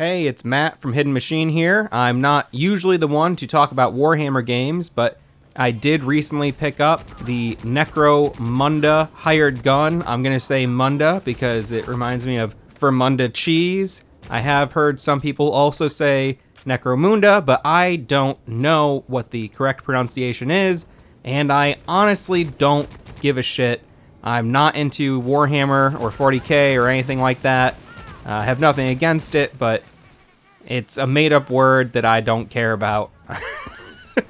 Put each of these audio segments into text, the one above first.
Hey, it's Matt from Hidden Machine here. I'm not usually the one to talk about Warhammer games, but I did recently pick up the Necromunda hired gun. I'm going to say Munda because it reminds me of Fermunda cheese. I have heard some people also say Necromunda, but I don't know what the correct pronunciation is, and I honestly don't give a shit. I'm not into Warhammer or 40k or anything like that. I have nothing against it, but it's a made-up word that I don't care about,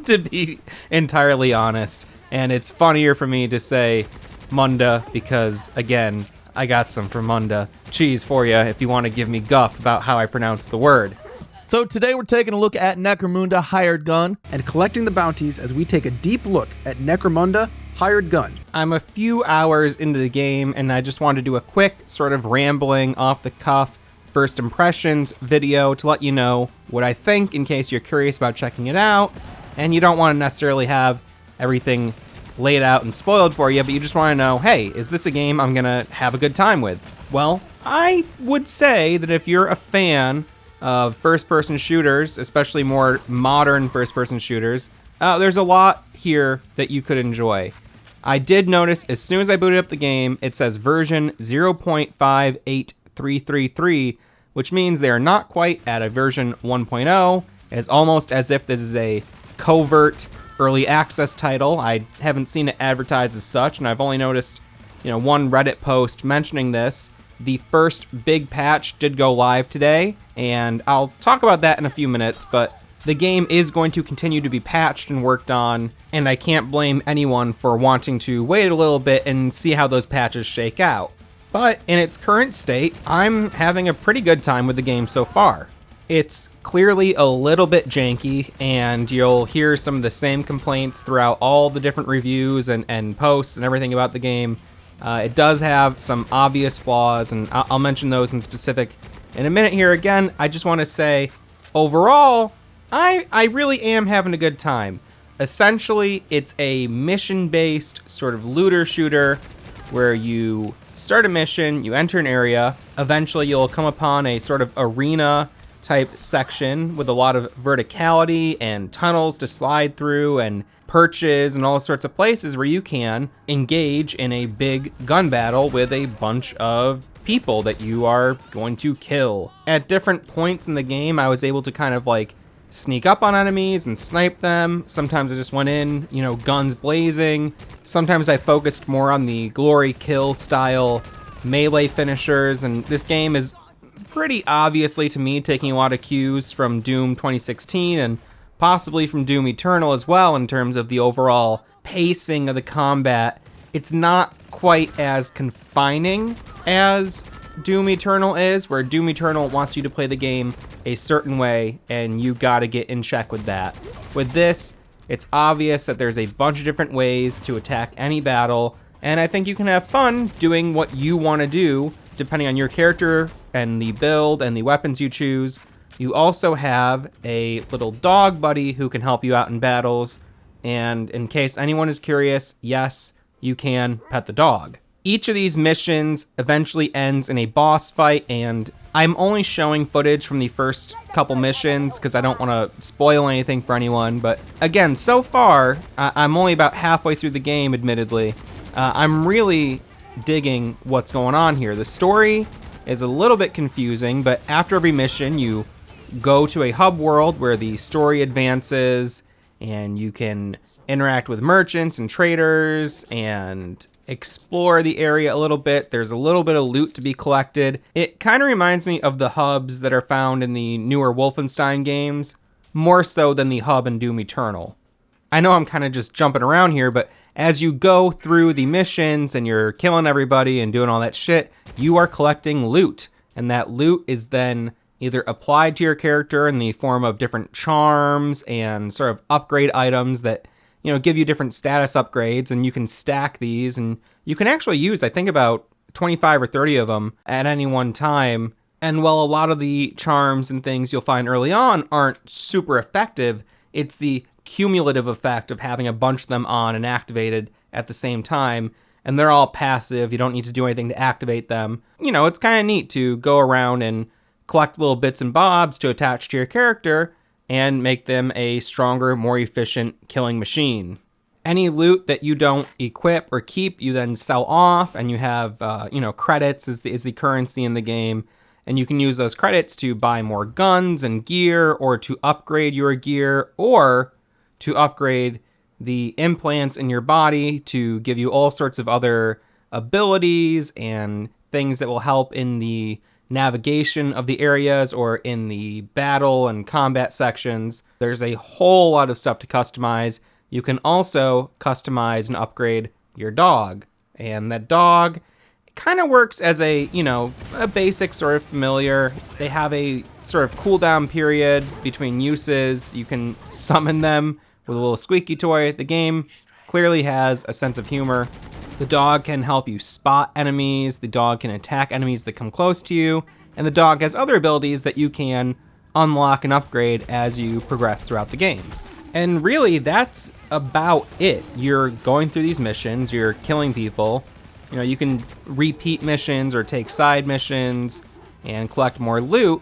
to be entirely honest. And it's funnier for me to say Munda because, again, I got some Fermunda cheese for you if you want to give me guff about how I pronounce the word. So today we're taking a look at Necromunda Hired Gun. And collecting the bounties as we take a deep look at Necromunda Hired Gun. I'm a few hours into the game, and I just wanted to do a quick, sort of rambling, off-the-cuff first impressions video to let you know what I think in case you're curious about checking it out, and you don't want to necessarily have everything laid out and spoiled for you, but you just want to know, hey, is this a game I'm gonna have a good time with? Well, I would say that if you're a fan of first-person shooters, especially more modern first-person shooters, there's a lot here that you could enjoy. I did notice as soon as I booted up the game, it says version 0.58333, which means they are not quite at a version 1.0. It's almost as if this is a covert early access title. I haven't seen it advertised as such, and I've only noticed, one Reddit post mentioning this. The first big patch did go live today, and I'll talk about that in a few minutes, but the game is going to continue to be patched and worked on, and I can't blame anyone for wanting to wait a little bit and see how those patches shake out. But in its current state, I'm having a pretty good time with the game so far. It's clearly a little bit janky, and you'll hear some of the same complaints throughout all the different reviews and posts and everything about the game. It does have some obvious flaws, and I'll mention those in specific in a minute here. Again, I just want to say, overall, I really am having a good time. Essentially, it's a mission-based sort of looter shooter where you start a mission, you enter an area, eventually you'll come upon a sort of arena type section with a lot of verticality and tunnels to slide through and perches and all sorts of places where you can engage in a big gun battle with a bunch of people that you are going to kill. At different points in the game, I was able to kind of like sneak up on enemies and snipe them. Sometimes I just went in, guns blazing. Sometimes I focused more on the glory kill style melee finishers, and this game is pretty obviously, to me, taking a lot of cues from Doom 2016 and possibly from Doom Eternal as well in terms of the overall pacing of the combat. It's not quite as confining as Doom Eternal is, where Doom Eternal wants you to play the game a certain way, and you gotta get in check with that. With this, it's obvious that there's a bunch of different ways to attack any battle, and I think you can have fun doing what you want to do, depending on your character and the build and the weapons you choose. You also have a little dog buddy who can help you out in battles, and in case anyone is curious, yes, you can pet the dog. Each of these missions eventually ends in a boss fight, and I'm only showing footage from the first couple missions because I don't want to spoil anything for anyone. But again, so far, I'm only about halfway through the game, admittedly. I'm really digging what's going on here. The story is a little bit confusing, but after every mission, you go to a hub world where the story advances, and you can interact with merchants and traders and explore the area a little bit. There's a little bit of loot to be collected. It kind of reminds me of the hubs that are found in the newer Wolfenstein games, more so than the hub in Doom Eternal. I know I'm kind of just jumping around here, but as you go through the missions and you're killing everybody and doing all that shit, you are collecting loot. And that loot is then either applied to your character in the form of different charms and sort of upgrade items that give you different status upgrades, and you can stack these, and you can actually use, I think, about 25 or 30 of them at any one time. And while a lot of the charms and things you'll find early on aren't super effective, it's the cumulative effect of having a bunch of them on and activated at the same time, and they're all passive. You don't need to do anything to activate them. It's kind of neat to go around and collect little bits and bobs to attach to your character and make them a stronger, more efficient killing machine. Any loot that you don't equip or keep, you then sell off, and you have, credits is the currency in the game, and you can use those credits to buy more guns and gear, or to upgrade your gear, or to upgrade the implants in your body to give you all sorts of other abilities and things that will help in the navigation of the areas or in the battle and combat sections. There's a whole lot of stuff to customize. You can also customize and upgrade your dog. And that dog kind of works as a basic sort of familiar. They have a sort of cooldown period between uses. You can summon them with a little squeaky toy. The game clearly has a sense of humor. The dog can help you spot enemies. The dog can attack enemies that come close to you. And the dog has other abilities that you can unlock and upgrade as you progress throughout the game. And really, that's about it. You're going through these missions, you're killing people. You can repeat missions or take side missions and collect more loot.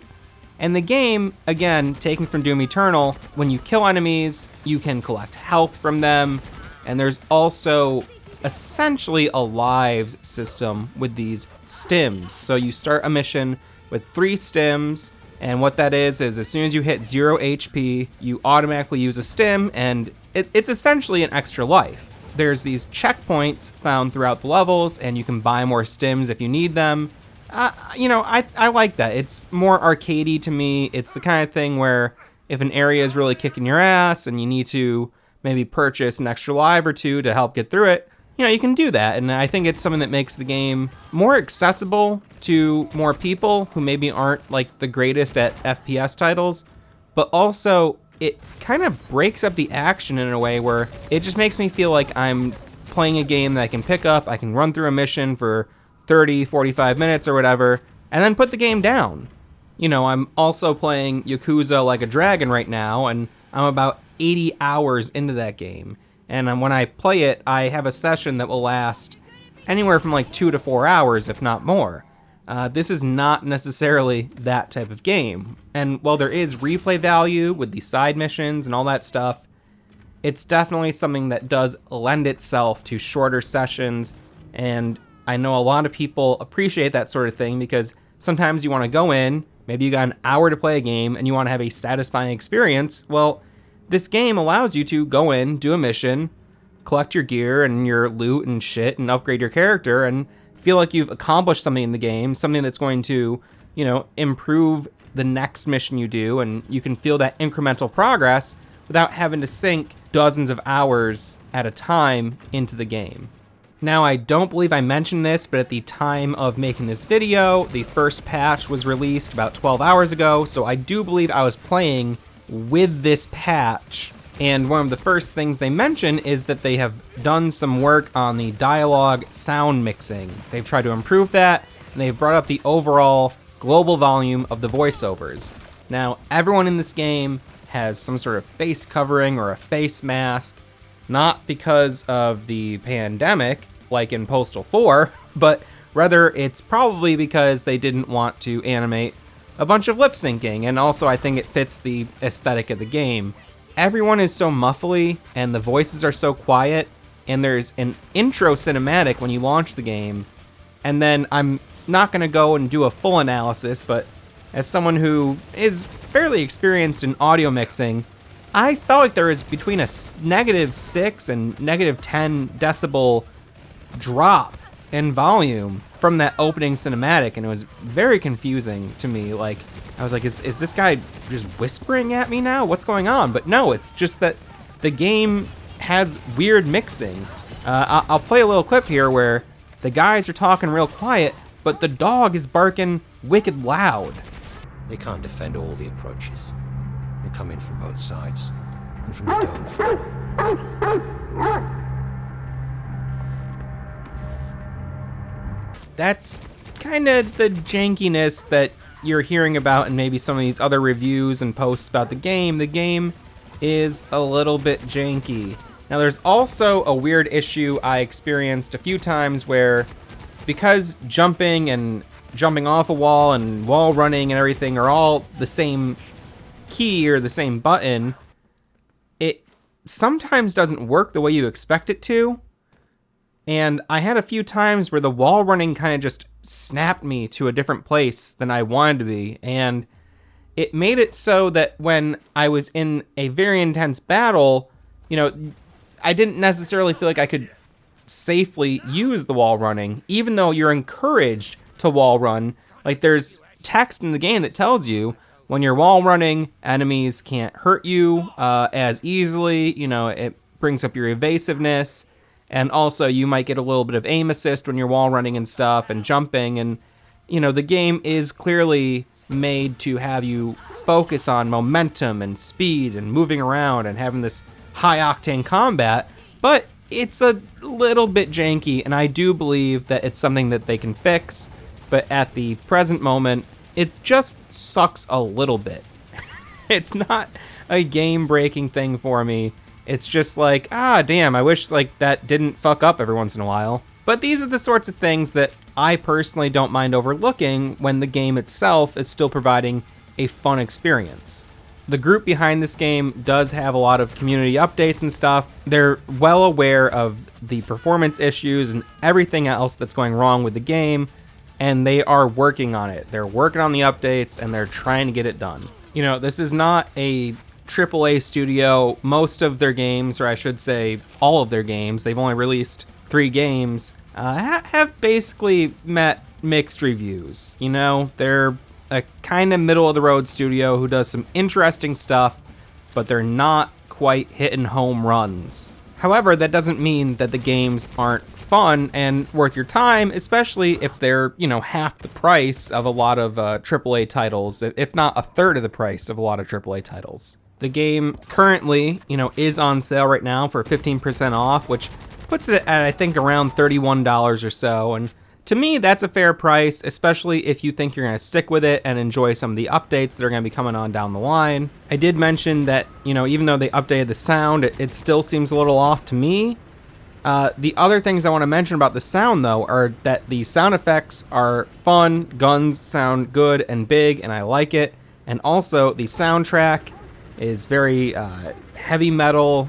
And the game, again, taken from Doom Eternal, when you kill enemies, you can collect health from them. And there's also essentially a lives system with these stims. So you start a mission with 3 stims, and what that is as soon as you hit 0 HP, you automatically use a stim, and it's essentially an extra life. There's these checkpoints found throughout the levels, and you can buy more stims if you need them. I like that. It's more arcadey to me. It's the kind of thing where if an area is really kicking your ass and you need to maybe purchase an extra life or 2 to help get through it, you can do that. And I think it's something that makes the game more accessible to more people who maybe aren't like the greatest at FPS titles, but also it kind of breaks up the action in a way where it just makes me feel like I'm playing a game that I can pick up, I can run through a mission for 30, 45 minutes or whatever, and then put the game down. I'm also playing Yakuza Like a Dragon right now, and I'm about 80 hours into that game. And when I play it, I have a session that will last anywhere from like 2 to 4 hours, if not more. This is not necessarily that type of game. And while there is replay value with the side missions and all that stuff, it's definitely something that does lend itself to shorter sessions. And I know a lot of people appreciate that sort of thing because sometimes you want to go in, maybe you got an hour to play a game and you want to have a satisfying experience. Well, this game allows you to go in, do a mission, collect your gear and your loot and shit and upgrade your character and feel like you've accomplished something in the game, something that's going to, improve the next mission you do, and you can feel that incremental progress without having to sink dozens of hours at a time into the game. Now, I don't believe I mentioned this, but at the time of making this video, the first patch was released about 12 hours ago, so I do believe I was playing with this patch. And one of the first things they mention is that they have done some work on the dialogue sound mixing. They've tried to improve that, and they've brought up the overall global volume of the voiceovers. Now, everyone in this game has some sort of face covering or a face mask, not because of the pandemic, like in Postal 4, but rather it's probably because they didn't want to animate a bunch of lip syncing, and also I think it fits the aesthetic of the game. Everyone is so muffly, and the voices are so quiet, and there's an intro cinematic when you launch the game, and then I'm not going to go and do a full analysis, but as someone who is fairly experienced in audio mixing, I felt like there was between a -6 and -10 decibel drop in volume from that opening cinematic, and it was very confusing to me. Like, I was like, is this guy just whispering at me now? What's going on? But no, it's just that the game has weird mixing. I'll play a little clip here where the guys are talking real quiet, but the dog is barking wicked loud. They can't defend all the approaches. They come in from both sides, and from the dome floor. That's kind of the jankiness that you're hearing about in maybe some of these other reviews and posts about the game. The game is a little bit janky. Now, there's also a weird issue I experienced a few times where, because jumping and jumping off a wall and wall running and everything are all the same key or the same button, it sometimes doesn't work the way you expect it to. And I had a few times where the wall running kind of just snapped me to a different place than I wanted to be. And it made it so that when I was in a very intense battle, I didn't necessarily feel like I could safely use the wall running, even though you're encouraged to wall run. Like, there's text in the game that tells you when you're wall running, enemies can't hurt you as easily. It brings up your evasiveness. And also, you might get a little bit of aim assist when you're wall running and stuff and jumping. And, the game is clearly made to have you focus on momentum and speed and moving around and having this high-octane combat. But it's a little bit janky, and I do believe that it's something that they can fix. But at the present moment, it just sucks a little bit. It's not a game-breaking thing for me. It's just like, damn, I wish that didn't fuck up every once in a while. But these are the sorts of things that I personally don't mind overlooking when the game itself is still providing a fun experience. The group behind this game does have a lot of community updates and stuff. They're well aware of the performance issues and everything else that's going wrong with the game, and they are working on it. They're working on the updates, and they're trying to get it done. This is not a AAA studio. Most of their games, or I should say all of their games, they've only released 3 games, have basically met mixed reviews. They're a kind of middle-of-the-road studio who does some interesting stuff, but they're not quite hitting home runs. However, that doesn't mean that the games aren't fun and worth your time, especially if they're, half the price of a lot of AAA titles, if not a third of the price of a lot of AAA titles. The game currently, is on sale right now for 15% off, which puts it at, I think, around $31 or so. And to me, that's a fair price, especially if you think you're going to stick with it and enjoy some of the updates that are going to be coming on down the line. I did mention that, even though they updated the sound, it still seems a little off to me. The other things I want to mention about the sound, though, are that the sound effects are fun, guns sound good and big, and I like it. And also, the soundtrack is very heavy metal,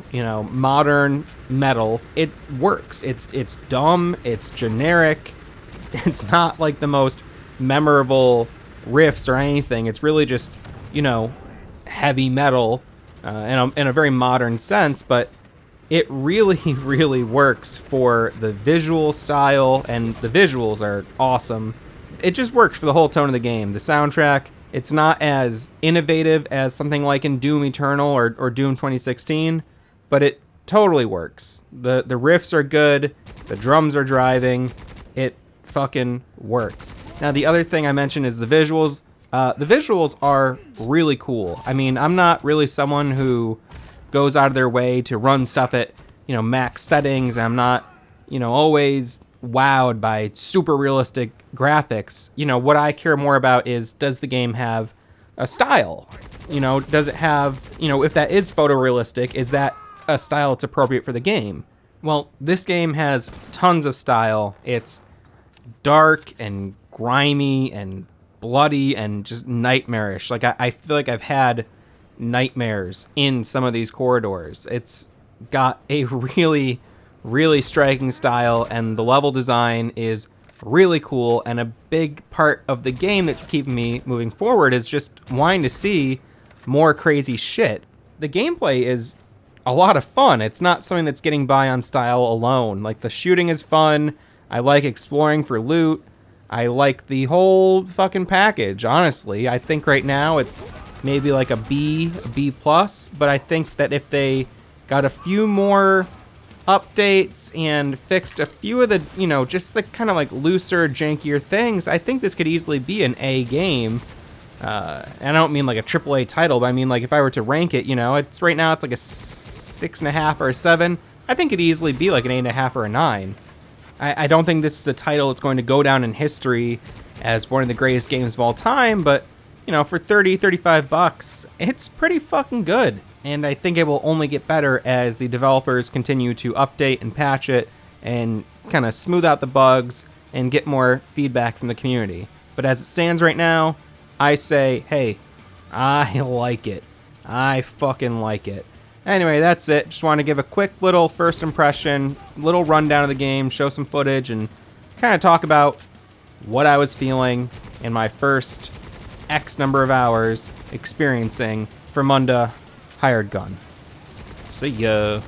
modern metal. It works. It's dumb, it's generic. It's not like the most memorable riffs or anything. It's really just, heavy metal in a very modern sense, but it really, really works for the visual style, and the visuals are awesome. It just works for the whole tone of the game. The soundtrack, it's not as innovative as something like in Doom Eternal or Doom 2016, but it totally works. The riffs are good, the drums are driving, it fucking works. Now, the other thing I mentioned is the visuals. The visuals are really cool. I mean, I'm not really someone who goes out of their way to run stuff at, max settings. I'm not, always wowed by super realistic graphics. What I care more about is, does the game have a style? Does it have, if that is photorealistic, is that a style that's appropriate for the game? Well, this game has tons of style. It's dark and grimy and bloody and just nightmarish. Like, I feel like I've had nightmares in some of these corridors. It's got a really, really striking style, and the level design is really cool. And a big part of the game that's keeping me moving forward is just wanting to see more crazy shit. The gameplay is a lot of fun. It's not something that's getting by on style alone. Like, the shooting is fun. I like exploring for loot. I like the whole fucking package, honestly. I think right now it's maybe like a B plus, but I think that if they got a few more updates and fixed a few of the, just the kind of like looser, jankier things, I think this could easily be an A game. And I don't mean like a AAA title, but I mean like if I were to rank it, it's right now it's like a 6.5 or a 7. I think it'd easily be like an 8.5 or a 9. I don't think this is a title that's going to go down in history as one of the greatest games of all time, but, for $30-$35, it's pretty fucking good. And I think it will only get better as the developers continue to update and patch it and kind of smooth out the bugs and get more feedback from the community. But as it stands right now, I say, hey, I like it. I fucking like it. Anyway, that's it. Just want to give a quick little first impression, little rundown of the game, show some footage, and kind of talk about what I was feeling in my first X number of hours experiencing Necromunda Hired Gun. See ya.